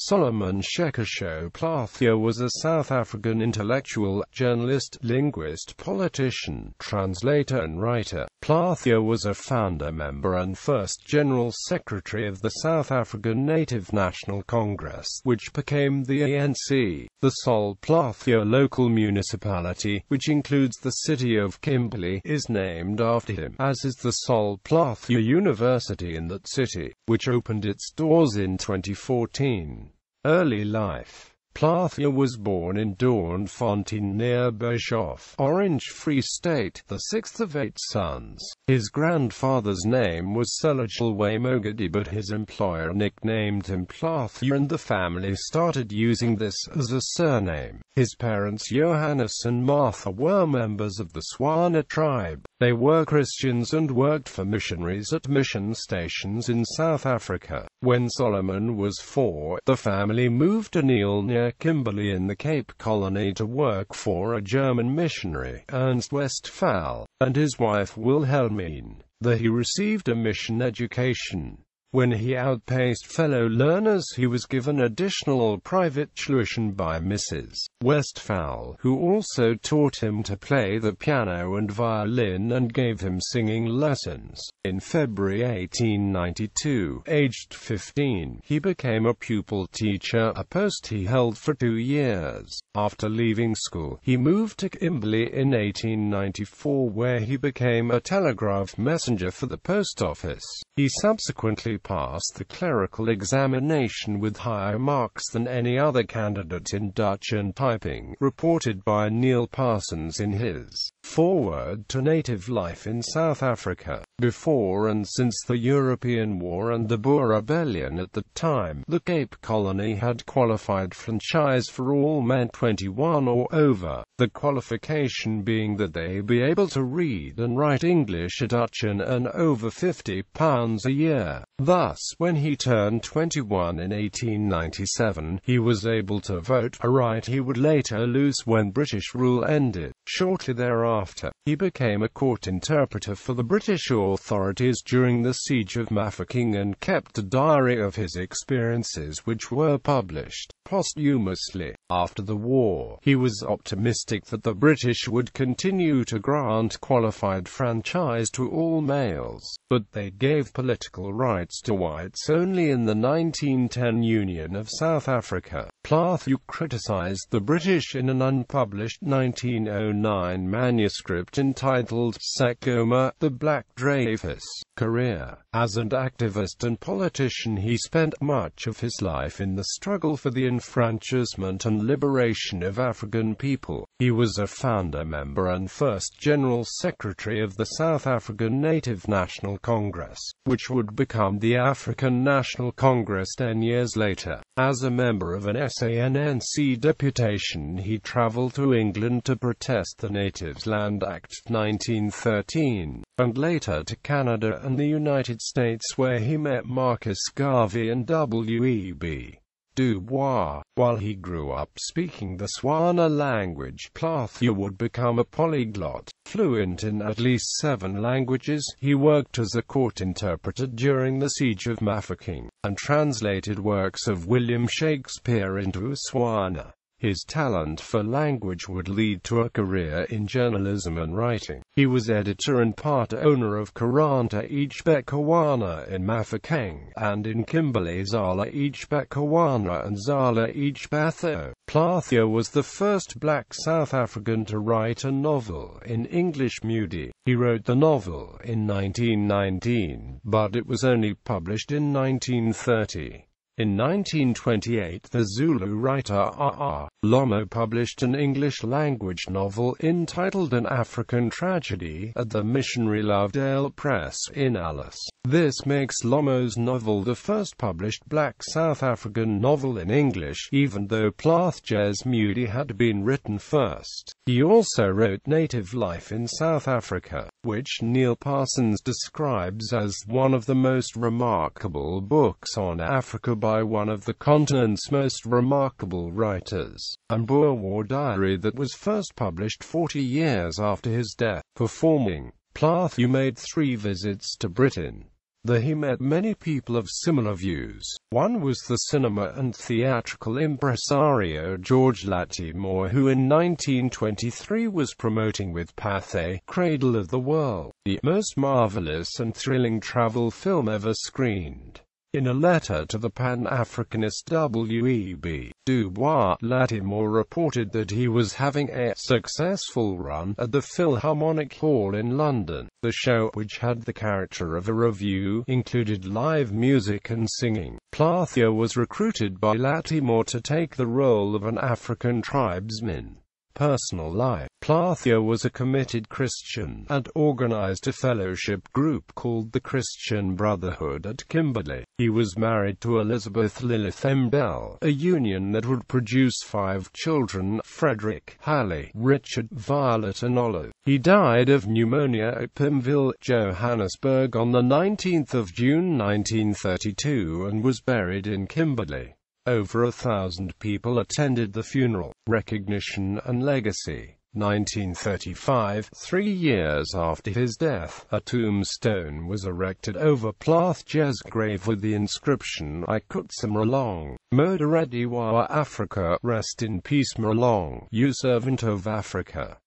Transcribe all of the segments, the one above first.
Solomon Tshekisho Plaatje was a South African intellectual, journalist, linguist, politician, translator and writer. Plaatje was a founder member and first General Secretary of the South African Native National Congress, which became the ANC. The Sol Plaatje local municipality, which includes the city of Kimberley, is named after him, as is the Sol Plaatje University in that city, which opened its doors in 2014. Early life. Plaatje was born in Doornfontein near Bischoff, Orange Free State, the sixth of 8 sons. His grandfather's name was Selajilwe Mogadi, but his employer nicknamed him Plaatje and the family started using this as a surname. His parents Johannes and Martha were members of the Swana tribe. They were Christians and worked for missionaries at mission stations in South Africa. When Solomon was 4, the family moved to Neil near Kimberley in the Cape Colony to work for a German missionary, Ernst Westphal, and his wife Wilhelmine. There he received a mission education. When he outpaced fellow learners, he was given additional private tuition by Mrs. Westphal, who also taught him to play the piano and violin and gave him singing lessons. In February 1892, aged 15, he became a pupil teacher, a post he held for 2 years. After leaving school, he moved to Kimberley in 1894, where he became a telegraph messenger for the post office. He subsequently passed the clerical examination with higher marks than any other candidate in Dutch and typing, reported by Neil Parsons in his Foreword to Native Life in South Africa. Before and since the European War and the Boer Rebellion at the time, the Cape Colony had qualified franchise for all men 21 or over, the qualification being that they be able to read and write English, Dutch and earn over £50 a year. Thus, when he turned 21 in 1897, he was able to vote, a right he would later lose when British rule ended. Shortly thereafter, he became a court interpreter for the British authorities during the Siege of Mafeking and kept a diary of his experiences which were published posthumously. After the war, he was optimistic that the British would continue to grant qualified franchise to all males, but they gave political rights to whites only in the 1910 Union of South Africa. Plaatje criticized the British in an unpublished 1909 manuscript entitled Sakoma, the Black Dreyfus Career. As an activist and politician, he spent much of his life in the struggle for the enfranchisement and liberation of African people. He was a founder member and first General Secretary of the South African Native National Congress, which would become the African National Congress 10 years later. As a member of an ANC deputation, he traveled to England to protest the Natives Land Act 1913, and later to Canada and the United States, where he met Marcus Garvey and W.E.B. Du Bois. While he grew up speaking the Swana language, Plaatje would become a polyglot, fluent in at least 7 languages. He worked as a court interpreter during the Siege of Mafeking, and translated works of William Shakespeare into Swana. His talent for language would lead to a career in journalism and writing. He was editor and part owner of Karanta Ichbekawana in Mafeking, and in Kimberley Zala Ichbekawana and Zala Ichbatho. Plaatje was the first black South African to write a novel in English Mudi. He wrote the novel in 1919, but it was only published in 1930. In 1928, the Zulu writer R.R. Lomo published an English-language novel entitled An African Tragedy at the Missionary Lovedale Press in Alice. This makes Lomo's novel the first published black South African novel in English, even though Plaatje's Mudi had been written first. He also wrote Native Life in South Africa, which Neil Parsons describes as one of the most remarkable books on Africa by one of the continent's most remarkable writers, and Boer War Diary that was first published 40 years after his death. Performing, Plaatje made 3 visits to Britain. There he met many people of similar views. One was the cinema and theatrical impresario George Latimore, who in 1923 was promoting with Plaatje, Cradle of the World, the most marvelous and thrilling travel film ever screened. In a letter to the Pan-Africanist W.E.B. Du Bois, Latimore reported that he was having a successful run at the Philharmonic Hall in London. The show, which had the character of a revue, included live music and singing. Plaatje was recruited by Latimore to take the role of an African tribesman. Personal life. Plaatje was a committed Christian, and organized a fellowship group called the Christian Brotherhood at Kimberley. He was married to Elizabeth Lilith M. Bell, a union that would produce 5 children: Frederick, Hallie, Richard, Violet and Olive. He died of pneumonia at Pimville, Johannesburg on the 19th of June 1932 and was buried in Kimberley. Over 1,000 people attended the funeral. Recognition and legacy. 1935, 3 years after his death, a tombstone was erected over Plaatje's grave with the inscription, I Kutsa Mralong, Moderediwa Africa, rest in peace Mralong, you servant of Africa.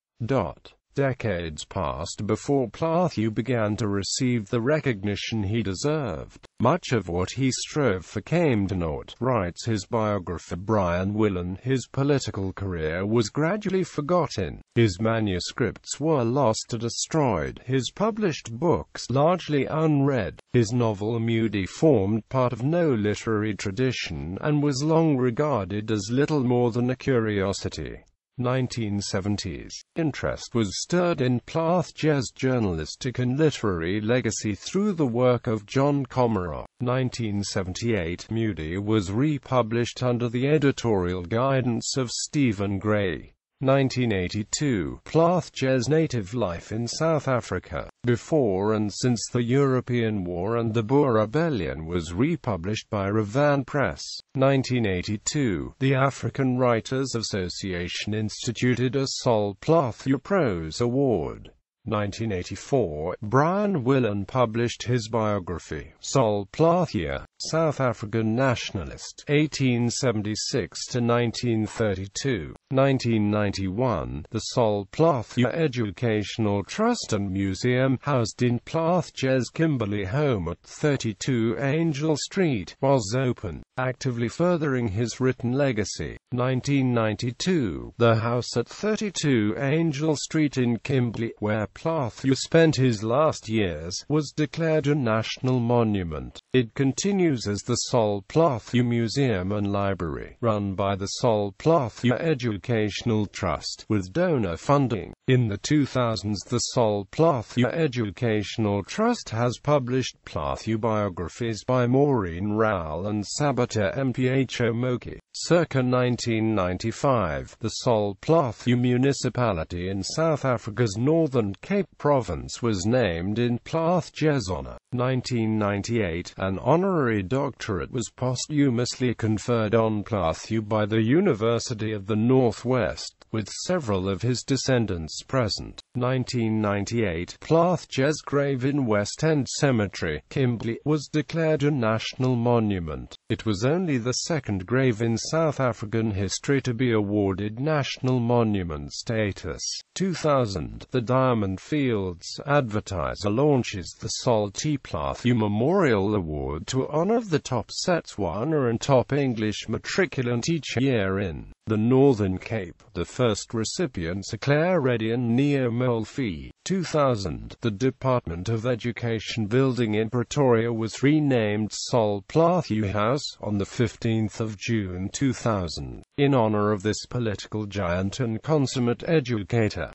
Decades passed before Plaatje began to receive the recognition he deserved. Much of what he strove for came to naught, writes his biographer Brian Willan. His political career was gradually forgotten. His manuscripts were lost or destroyed, his published books largely unread. His novel Moody formed part of no literary tradition, and was long regarded as little more than a curiosity. 1970s. Interest was stirred in Plaatje's journalistic and literary legacy through the work of John Comarock. 1978. Moody was republished under the editorial guidance of Stephen Gray. 1982. Plaatje's native life in South Africa, before and since the European War and the Boer Rebellion, was republished by Revan Press. 1982. The African Writers Association instituted a Sol Plaatje Prose Award. 1984, Brian Willan published his biography, Sol Plaatje, South African nationalist, 1876–1932. 1991, the Sol Plaatje Educational Trust and Museum, housed in Plaatje's Kimberley home at 32 Angel Street, was open, actively furthering his written legacy. 1992, the house at 32 Angel Street in Kimberley, where Plaatje spent his last years, was declared a national monument. It continues as the Sol Plaatje Museum and Library, run by the Sol Plaatje Educational Trust, with donor funding. In the 2000s, the Sol Plaatje Educational Trust has published Plaatje biographies by Maureen Rowell and Sabata Mpho-Moki. Circa 1995, the Sol Plaatje Municipality in South Africa's Northern Cape Province was named in Plaatje's honor. 1998, an honorary doctorate was posthumously conferred on Plaatje by the University of the Northwest, with several of his descendants present. 1998, Plaatje's grave in West End Cemetery, Kimberley, was declared a national monument. It was only the second grave in South African history to be awarded national monument status. 2000, the Diamond Fields advertiser launches the Sol Plaatje Memorial Award to honor the top Setswana and top English matriculant each year in the Northern Cape. The first recipients are Claire Reddy and Neo Molfi. 2000, the Department of Education building in Pretoria was renamed Sol Plaatje House on the 15th of June 2000, in honor of this political giant and consummate educator.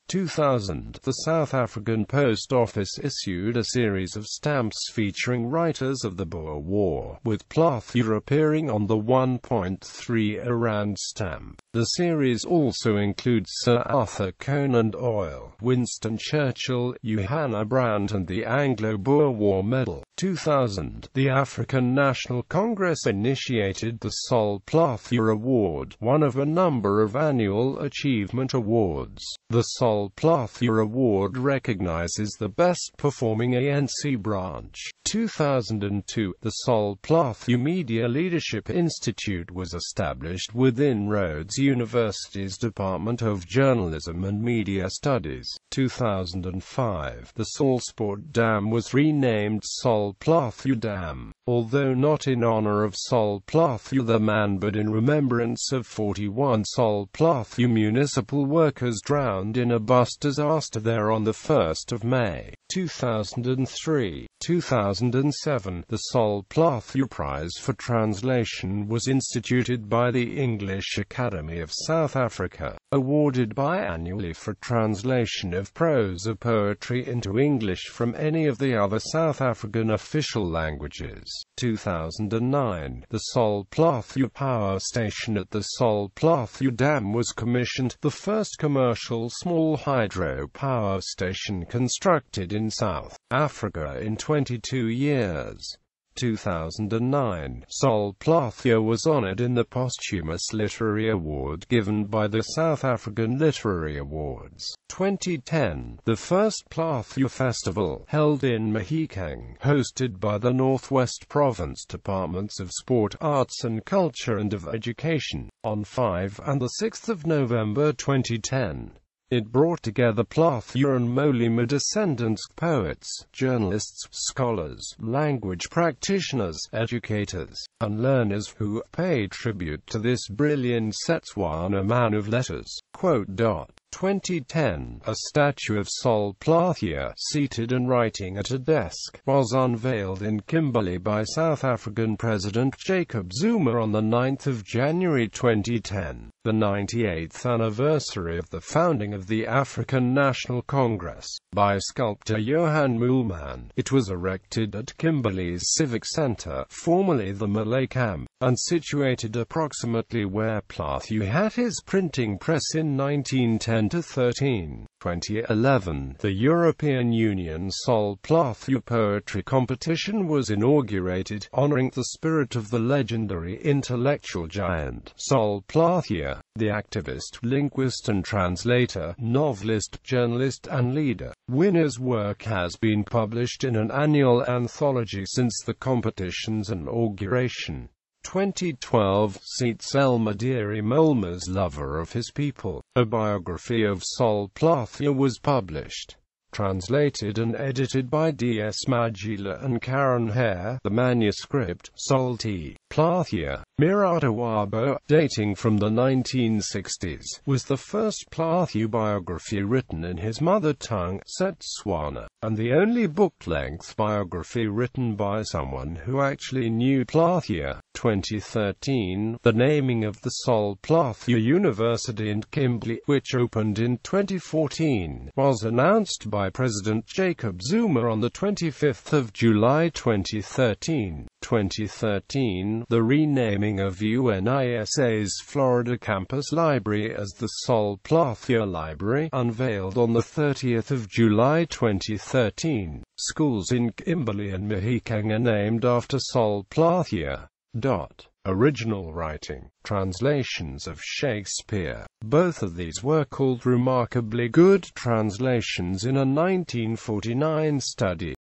2000, the South African Post Office issued a series of stamps featuring writers of the Boer War, with Plaatje appearing on the 1.3 Rand stamp. The series also includes Sir Arthur Conan Doyle, Winston Churchill, Johanna Brandt and the Anglo-Boer War Medal. 2000, the African National Congress initiated the Sol Plaatje Award, one of a number of annual achievement awards. The Sol Plaatje Award recognizes the best-performing ANC branch. 2002, the Sol Plaatje Media Leadership Institute was established within Rhodes University's Department of Journalism and Media Studies. 2005, the Solsport Dam was renamed Sol Plaatje Dam, although not in honor of Sol Plaatje the man but in remembrance of 41 Sol Plaatje municipal workers drowned in a bus disaster there on the 1st of May. 2003, 2007, the Sol Plaatje Prize for Translation was instituted by the English Academy of South Africa, awarded biannually for translation of prose or poetry into English from any of the other South African official languages. 2009, the Sol Plaatje power station at the Sol Plaatje Dam was commissioned, the first commercial small hydro power station constructed in South Africa in 22 years. 2009, Sol Plaatje was honored in the posthumous literary award given by the South African Literary Awards. 2010, the first Plaatje Festival, held in Mahikeng, hosted by the Northwest Province Departments of Sport, Arts and Culture and of Education, on 5 and 6 November 2010. It brought together Plaatje and Molima descendants, poets, journalists, scholars, language practitioners, educators, and learners who paid tribute to this brilliant Setswana man of letters. 2010, a statue of Sol Plaatje, seated and writing at a desk, was unveiled in Kimberley by South African President Jacob Zuma on 9 January 2010, the 98th anniversary of the founding of the African National Congress, by sculptor Johan Moolman. It was erected at Kimberley's Civic Centre, formerly the Malay Camp, and situated approximately where Plaatje had his printing press in 1910-13. 2011, the European Union Sol Plaatje Poetry Competition was inaugurated, honoring the spirit of the legendary intellectual giant, Sol Plaatje, the activist, linguist and translator, novelist, journalist and leader. Winner's work has been published in an annual anthology since the competition's inauguration. 2012, Cecil Madiri Molma's Lover of His People, a biography of Sol Plaatje was published. Translated and edited by D.S. Magila and Karen Hare, the manuscript, Sol Plaatje, Miratawabo, dating from the 1960s, was the first Plaatje biography written in his mother tongue, Setswana, and the only book-length biography written by someone who actually knew Plaatje. 2013, the naming of the Sol Plaatje University in Kimberley, which opened in 2014, was announced by President Jacob Zuma on 25 July 2013. 2013, the renaming of UNISA's Florida campus library as the Sol Plaatje Library, unveiled on 30 July 2013. Schools in Kimberley and Mahikeng are named after Sol Plaatje. Original writing, translations of Shakespeare. Both of these were called remarkably good translations in a 1949 study.